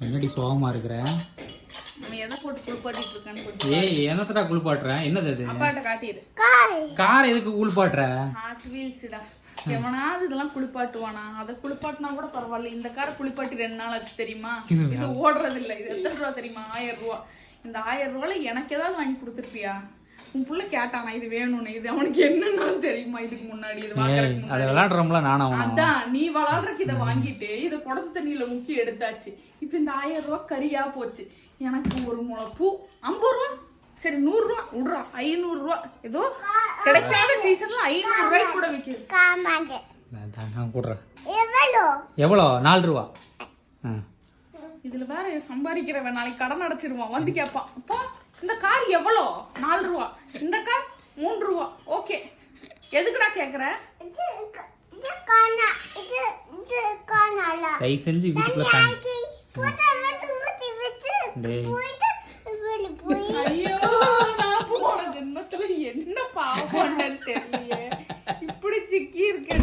என்னடி சோகமா இருக்கிற? நம்ம எதை போட்டு குளிப்பாட்டிட்டு இருக்கான்னு ஏய் என்னத்தடா குளிப்பாட்டுற? என்னது அது? அப்பாட்ட காட்டிடு. கார் எதுக்கு குளிப்பாட்டுற? ஹாட் வீல்ஸ்டா. எவனாவது இதெல்லாம் குளிப்பாட்டுவானா? அதை குளிப்பாட்டினா கூட பரவாயில்ல. இந்த காரை குளிப்பாட்டி 2 நாள் ஆச்சு தெரியுமா? இது ஓடுறது இல்லை. இது எத்தனை ரூபா தெரியுமா? 1000 ரூபா. இந்த 1000 ரூபால எனக்கு ஏதாவது வாங்கி கொடுத்துருப்பியா? உன் புள்ள கேட்டானா இது வேணும்னு? இது அவனுக்கு என்னன்னு தெரியுமா? இதுக்கு முன்னாடி இது வாங்குறதுக்கு அதை விளையாடுறோம்ல நானும். அதான் நீ விளையாடுறதுக்கு இதை வாங்கிட்டு இதை குடத்து தண்ணியில முக்கி எடுத்தாச்சு. இப்ப இந்த 1000 ரூபா கரியா போச்சு. எனக்கு ஒரு முளைப்பூ 50 ரூபா, சரி 100 ரூபா விடுறா, 500 ரூபா. ஏதோ கிடைக்காத சீசன்ல 500 ரூபாய்க்கு கூட விற்கிது. எவ்வளோ? 4 ரூபா. இதுல வேற சம்பாதிக்கிறவன் நாளைக்கு கடன் அடைச்சிருவான். வந்து கேட்பான், அப்பா இந்த கார் எவ்வளோ? 4 ரூபா. இந்த கார் 3 ரூபா. ஓகே, எதுக்குடா கேக்குற? தயவு செஞ்சு வீட்டுக்குள்ள ஐயோ, நான் போன ஜென்மத்துல என்ன பாவம் தெரியலையே, இப்படி சிக்கி இருக்கே.